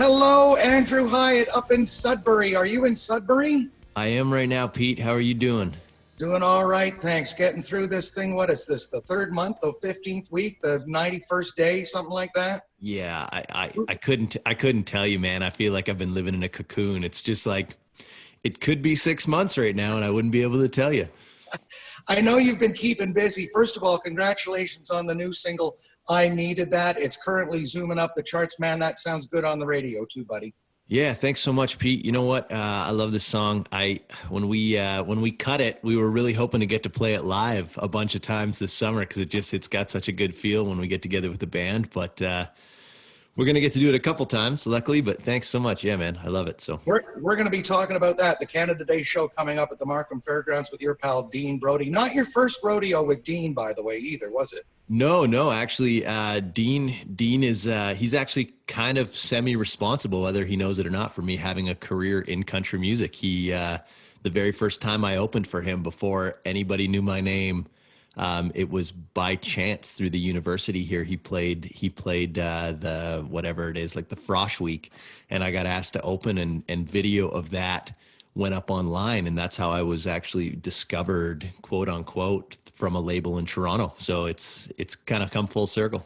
Hello, Andrew Hyatt up in Sudbury. Are you in Sudbury? I am right now, Pete. How are you doing? Doing all right, thanks. Getting through this thing. What is this, the third month, the 15th week, the 91st day, something like that? Yeah, I couldn't tell you, man. I feel like I've been living in a cocoon. It's just like it could be 6 months right now, and I wouldn't be able to tell you. I know you've been keeping busy. First of all, congratulations on the new single, I Needed That. It's currently zooming up the charts. Man, that sounds good on the radio too, buddy. Yeah, thanks so much, Pete. You know what? I love this song. When we cut it, we were really hoping to get to play it live a bunch of times this summer because it's got such a good feel when we get together with the band. But we're gonna get to do it a couple times, luckily. But thanks so much. Yeah, man, I love it. So We're going to be talking about that. The Canada Day show coming up at the Markham Fairgrounds with your pal Dean Brody. Not your first rodeo with Dean, by the way, either, was it? No, actually, Dean is he's actually kind of semi-responsible, whether he knows it or not, for me having a career in country music. He the very first time I opened for him, before anybody knew my name, it was by chance through the university here. He played the whatever it is, like the Frosh Week, and I got asked to open, and video of that went up online, and that's how I was actually discovered, quote unquote, from a label in Toronto. So it's kind of come full circle.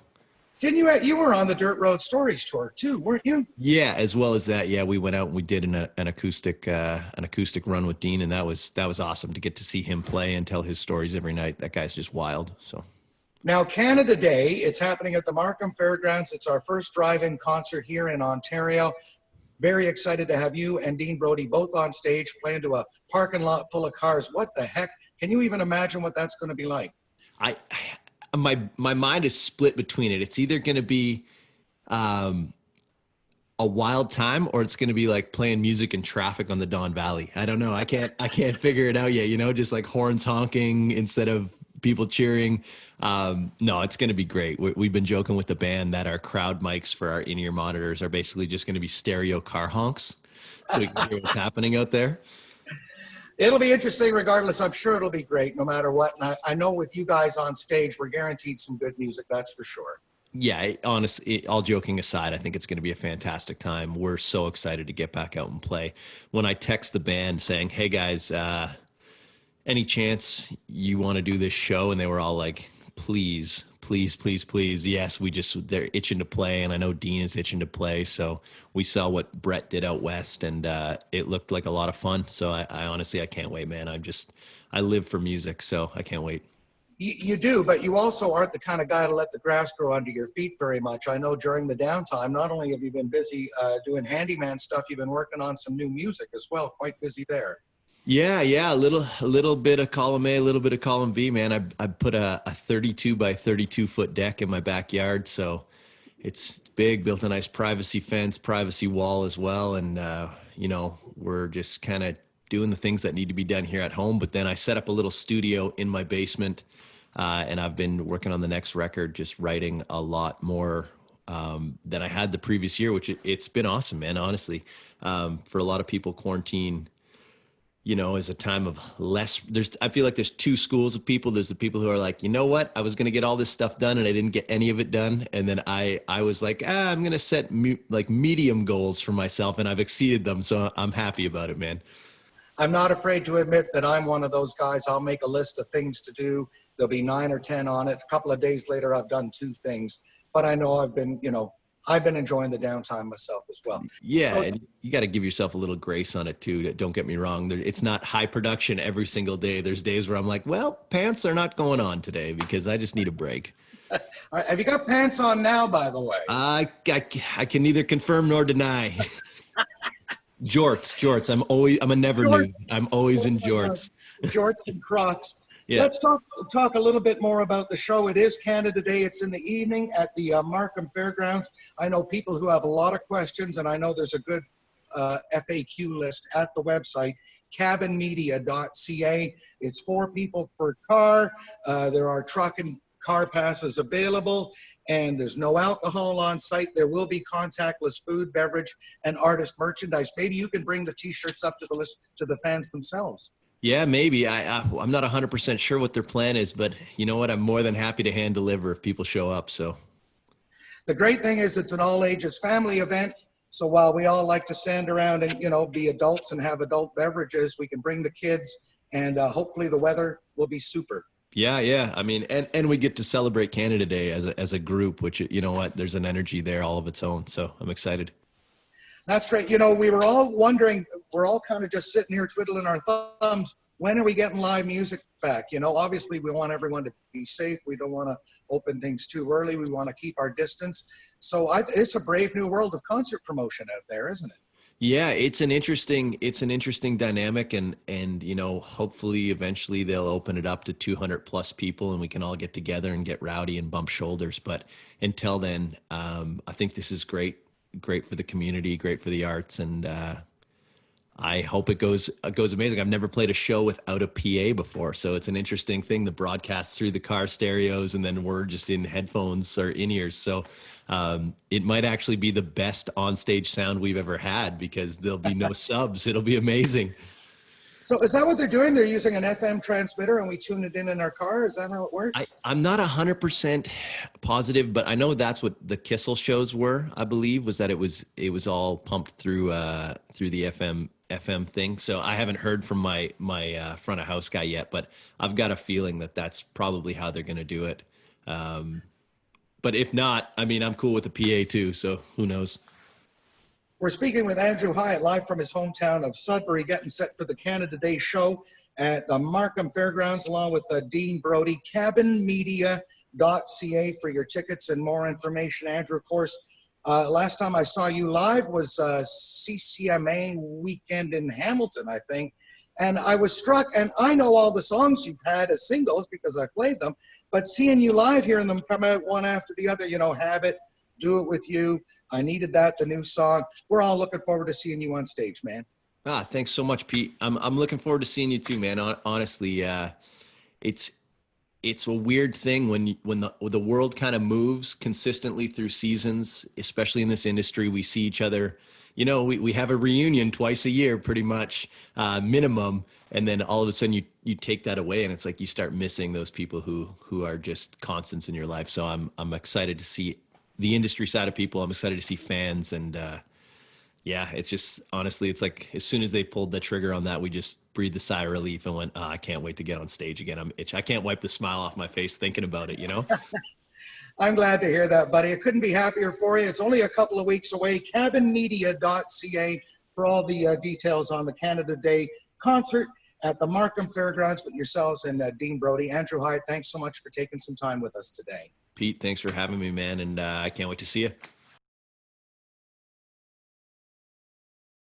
Didn't you were on the Dirt Road Stories tour too, weren't you? Yeah, as well as that. Yeah, we went out and we did an acoustic run with Dean, and that was awesome to get to see him play and tell his stories every night. That guy's just wild. So now Canada Day, it's happening at the Markham Fairgrounds. It's our first drive-in concert here in Ontario. Very excited to have you and Dean Brody both on stage playing to a parking lot full of cars. What the heck? Can you even imagine what that's going to be like? My mind is split between it. It's either going to be a wild time, or it's going to be like playing music in traffic on the Don Valley. I don't know. I can't figure it out yet. You know, just like horns honking instead of people cheering. No, it's going to be great. We've been joking with the band that our crowd mics for our in-ear monitors are basically just going to be stereo car honks, so we can hear what's happening out there. It'll be interesting regardless. I'm sure it'll be great no matter what. And I know with you guys on stage, we're guaranteed some good music. That's for sure. Yeah, honestly, all joking aside, I think it's going to be a fantastic time. We're so excited to get back out and play. When I text the band saying, hey guys, any chance you want to do this show? And they were all like, please. Yes, they're itching to play. And I know Dean is itching to play. So we saw what Brett did out West, and it looked like a lot of fun. So I honestly, I can't wait, man. I live for music, so I can't wait. You do, but you also aren't the kind of guy to let the grass grow under your feet very much. I know during the downtime, not only have you been busy doing handyman stuff, you've been working on some new music as well. Quite busy there. Yeah, a little bit of column A, a little bit of column B, man. I put a 32 by 32 foot deck in my backyard, so it's big. Built a nice privacy fence, privacy wall as well, and we're just kind of doing the things that need to be done here at home. But then I set up a little studio in my basement, and I've been working on the next record, just writing a lot more than I had the previous year, which it's been awesome, man. Honestly, for a lot of people, quarantine, is a time of less. I feel like there's two schools of people. There's the people who are like, you know what, I was going to get all this stuff done and I didn't get any of it done. And then I was like, I'm going to set medium goals for myself, and I've exceeded them. So I'm happy about it, man. I'm not afraid to admit that I'm one of those guys. I'll make a list of things to do. There'll be 9 or 10 on it. A couple of days later, I've done 2 things, but I know I've been enjoying the downtime myself as well. Yeah, and you got to give yourself a little grace on it too. Don't get me wrong. It's not high production every single day. There's days where I'm like, well, pants are not going on today because I just need a break. All right, have you got pants on now, by the way? I can neither confirm nor deny. Jorts. I'm a never nude. I'm always in jorts. Jorts and Crocs. Yeah. Let's talk a little bit more about the show. It is Canada Day. It's in the evening at the Markham Fairgrounds. I know people who have a lot of questions, and I know there's a good FAQ list at the website, cabinmedia.ca. It's 4 people per car. There are truck and car passes available, and there's no alcohol on site. There will be contactless food, beverage, and artist merchandise. Maybe you can bring the T-shirts up to the list to the fans themselves. Yeah, maybe. I'm not 100% sure what their plan is, but you know what? I'm more than happy to hand deliver if people show up. So the great thing is it's an all ages family event. So while we all like to stand around and, be adults and have adult beverages, we can bring the kids, and hopefully the weather will be super. Yeah. I mean, and we get to celebrate Canada Day as a group, which, you know what, there's an energy there all of its own. So I'm excited. That's great. We were all wondering, we're all kind of just sitting here twiddling our thumbs. When are we getting live music back? Obviously we want everyone to be safe. We don't want to open things too early. We want to keep our distance. So it's a brave new world of concert promotion out there, isn't it? Yeah, it's an interesting dynamic, and hopefully eventually they'll open it up to 200 plus people and we can all get together and get rowdy and bump shoulders. But until then, I think this is great for the community, great for the arts, and I hope it goes amazing. I've never played a show without a PA before, so it's an interesting thing. The broadcast through the car stereos, and then we're just in headphones or in ears. So it might actually be the best onstage sound we've ever had because there'll be no subs. It'll be amazing. So is that what they're doing? They're using an FM transmitter and we tune it in our car? Is that how it works? I'm not 100% positive, but I know that's what the Kissel shows were, I believe, was that it was all pumped through the FM thing. So I haven't heard from my front of house guy yet, but I've got a feeling that that's probably how they're going to do it. But if not, I mean, I'm cool with the PA too. So who knows? We're speaking with Andrew Hyatt live from his hometown of Sudbury, getting set for the Canada Day show at the Markham Fairgrounds, along with Dean Brody. Cabinmedia.ca for your tickets and more information. Andrew, of course, last time I saw you live was CCMA weekend in Hamilton, I think. And I was struck, and I know all the songs you've had as singles because I played them, but seeing you live, hearing them come out one after the other, Habit, Do It With You, I Needed That, the new song. We're all looking forward to seeing you on stage, man. Thanks so much, Pete. I'm looking forward to seeing you too, man. Honestly, it's a weird thing when the world kind of moves consistently through seasons, especially in this industry. We see each other, we have a reunion twice a year, pretty much minimum. And then all of a sudden you take that away and it's like you start missing those people who are just constants in your life. So I'm excited to see the industry side of people. I'm excited to see fans, and yeah, it's just, honestly, it's like as soon as they pulled the trigger on that, we just breathed a sigh of relief and went, I can't wait to get on stage again. I can't wipe the smile off my face thinking about it, I'm glad to hear that, buddy. I couldn't be happier for you. It's only a couple of weeks away. Cabinmedia.ca for all the details on the Canada Day concert at the Markham Fairgrounds with yourselves and Dean Brody. Andrew Hyatt, thanks so much for taking some time with us today. Pete, thanks for having me, man, and I can't wait to see you.